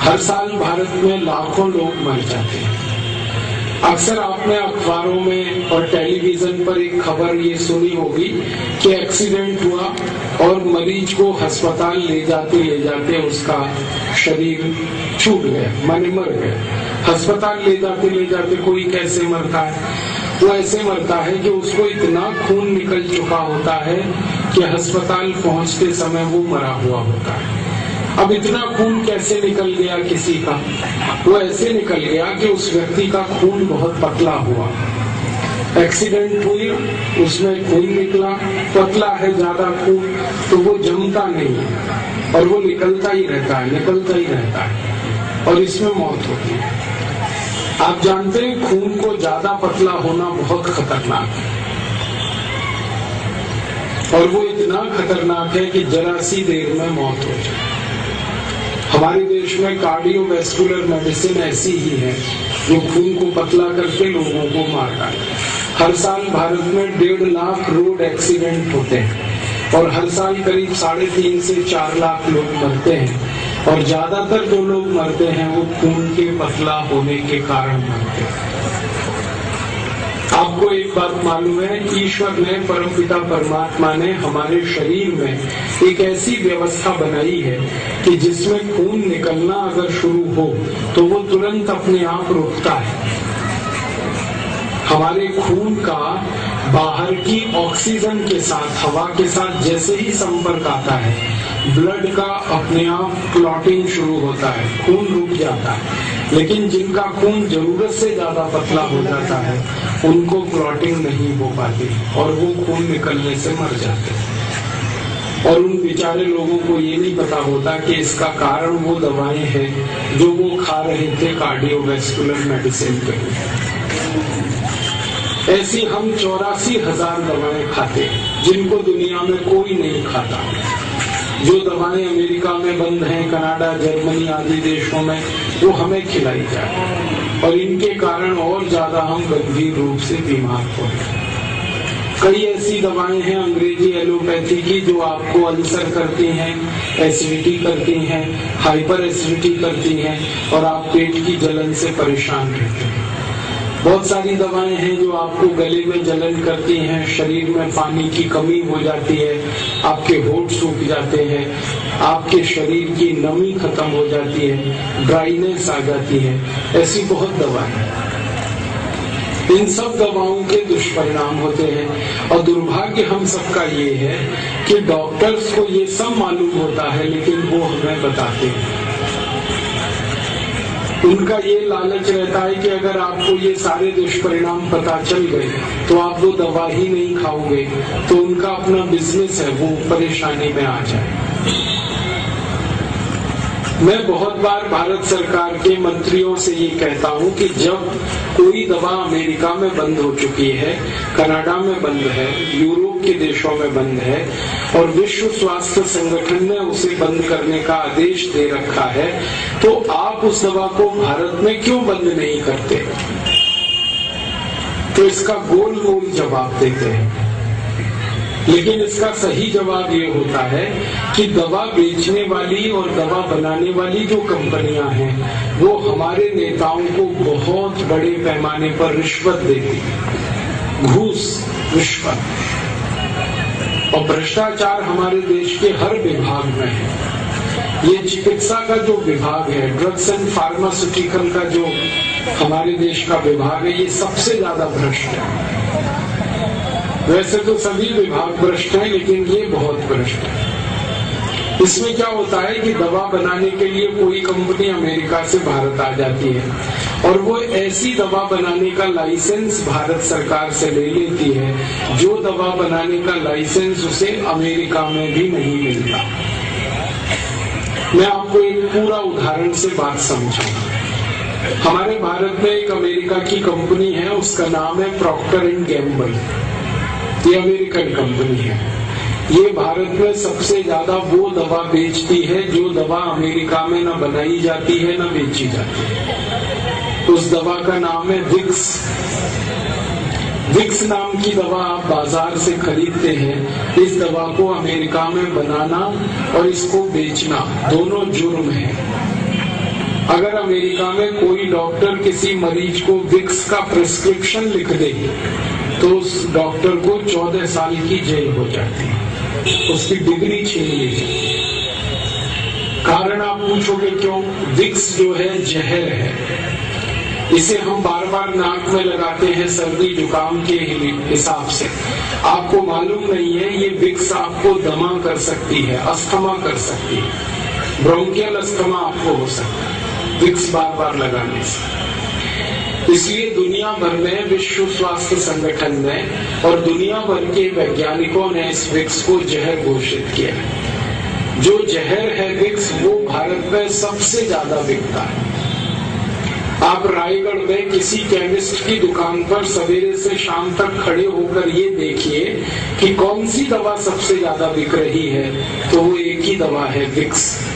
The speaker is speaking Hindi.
हर साल भारत में लाखों लोग मर जाते हैं। अक्सर आपने अखबारों में और टेलीविजन पर एक खबर ये सुनी होगी कि एक्सीडेंट हुआ और मरीज को अस्पताल ले जाते उसका शरीर छूट गया, माने मर गया। अस्पताल ले जाते कोई कैसे मरता है? वो ऐसे मरता है कि उसको इतना खून निकल चुका होता है कि अस्पताल पहुंचते समय वो मरा हुआ होता है। अब इतना खून कैसे निकल गया किसी का? वो ऐसे निकल गया कि उस व्यक्ति का खून बहुत पतला हुआ। एक्सीडेंट हुई, उसमें खून निकला, पतला है ज्यादा खून, तो वो जमता नहीं है और वो निकलता ही रहता है और इसमें मौत होती है। आप जानते हैं खून को ज्यादा पतला होना बहुत खतरनाक है और वो इतना खतरनाक है कि जरा सी देर में मौत हो जाए। हमारे देश में कार्डियोवैस्कुलर मेडिसिन ऐसी ही है जो खून को पतला करके लोगों को मारता है। हर साल भारत में 1.5 लाख रोड एक्सीडेंट होते हैं और हर साल करीब 3.5 से 4 लाख लोग मरते हैं और ज्यादातर जो लोग मरते हैं वो खून के पतला होने के कारण मरते हैं। आपको एक बात मालूम है, ईश्वर ने, परमपिता परमात्मा ने हमारे शरीर में एक ऐसी व्यवस्था बनाई है कि जिसमें खून निकलना अगर शुरू हो तो वो तुरंत अपने आप रुकता है। हमारे खून का बाहर की ऑक्सीजन के साथ, हवा के साथ जैसे ही संपर्क आता है, ब्लड का अपने आप क्लॉटिंग शुरू होता है, खून रुक जाता है। लेकिन जिनका खून जरूरत से ज्यादा पतला हो जाता है उनको क्लॉटिंग नहीं हो पाती और वो खून निकलने से मर जाते हैं। और उन बेचारे लोगों को ये नहीं पता होता कि इसका कारण वो दवाएं हैं जो वो खा रहे थे कार्डियोवैस्कुलर मेडिसिन के। ऐसी हम 84,000 दवाएं खाते हैं जिनको दुनिया में कोई नहीं खाता। जो दवाएं अमेरिका में बंद हैं, कनाडा, जर्मनी आदि देशों में, वो हमें खिलाई जाए और इनके कारण और ज्यादा हम गंभीर रूप से बीमार हो रहे हैं। कई ऐसी दवाएं हैं अंग्रेजी एलोपैथी की जो आपको अल्सर करती हैं, एसिडिटी करती हैं, हाइपर एसिडिटी करती हैं और आप पेट की जलन से परेशान रहते हैं। बहुत सारी दवाएं हैं जो आपको गले में जलन करती हैं, शरीर में पानी की कमी हो जाती है, आपके होंठ सूख जाते हैं, आपके शरीर की नमी खत्म हो जाती है, ड्राइनेस आ जाती है। ऐसी बहुत दवाएं हैं। इन सब दवाओं के दुष्परिणाम होते हैं और दुर्भाग्य हम सबका ये है कि डॉक्टर्स को ये सब मालूम होता है लेकिन वो हमें बताते हैं। उनका ये लालच रहता है कि अगर आपको ये सारे दुष्परिणाम पता चल गए तो आप वो दवा ही नहीं खाओगे, तो उनका अपना बिजनेस है, वो परेशानी में आ जाए। मैं बहुत बार भारत सरकार के मंत्रियों से ये कहता हूँ कि जब कोई दवा अमेरिका में बंद हो चुकी है, कनाडा में बंद है, यूरोप के देशों में बंद है और विश्व स्वास्थ्य संगठन ने उसे बंद करने का आदेश दे रखा है, तो आप उस दवा को भारत में क्यों बंद नहीं करते? तो इसका गोल गोल जवाब देते हैं। लेकिन इसका सही जवाब ये होता है कि दवा बेचने वाली और दवा बनाने वाली जो कंपनियां हैं वो हमारे नेताओं को बहुत बड़े पैमाने पर रिश्वत देती है, घूस, रिश्वत और भ्रष्टाचार हमारे देश के हर विभाग में है। ये चिकित्सा का जो विभाग है, ड्रग्स एंड फार्मास्यूटिकल का जो हमारे देश का विभाग है, ये सबसे ज्यादा भ्रष्ट है। वैसे तो सभी विभाग भ्रष्ट हैं लेकिन ये बहुत भ्रष्ट है। इसमें क्या होता है कि दवा बनाने के लिए कोई कंपनी अमेरिका से भारत आ जाती है और वो ऐसी दवा बनाने का लाइसेंस भारत सरकार से ले लेती है जो दवा बनाने का लाइसेंस उसे अमेरिका में भी नहीं मिलता। मैं आपको एक पूरा उदाहरण से बात समझाऊंगा। हमारे भारत में एक अमेरिका की कंपनी है, उसका नाम है प्रॉक्टर एंड गैम्बल। ये अमेरिकन कंपनी है। ये भारत में सबसे ज्यादा वो दवा बेचती है जो दवा अमेरिका में न बनाई जाती है न बेची जाती है। उस दवा का नाम है विक्स। विक्स नाम की दवा आप बाजार से खरीदते हैं। इस दवा को अमेरिका में बनाना और इसको बेचना दोनों जुर्म है। अगर अमेरिका में कोई डॉक्टर किसी मरीज को विक्स का प्रिस्क्रिप्शन लिख दे तो उस डॉक्टर को 14 साल की जेल हो जाती है, उसकी डिग्री छीन ली जाती है। कारण आप पूछोगे क्यों? विक्स जो है जहर है, इसे हम बार बार नाक में लगाते हैं सर्दी जुकाम के हिसाब से। आपको मालूम नहीं है ये विक्स आपको दमा कर सकती है, अस्थमा कर सकती है, ब्रोंकियल अस्थमा आपको हो सकता है विक्स बार बार लगाने से। इसलिए दुनिया भर में विश्व स्वास्थ्य संगठन में और दुनिया भर के वैज्ञानिकों ने इस विक्स को जहर घोषित किया है। जो जहर है विक्स वो भारत में सबसे ज्यादा बिकता है। आप रायगढ़ में किसी केमिस्ट की दुकान पर सवेरे से शाम तक खड़े होकर ये देखिए कि कौन सी दवा सबसे ज्यादा बिक रही है, तो वो एक ही दवा है, विक्स।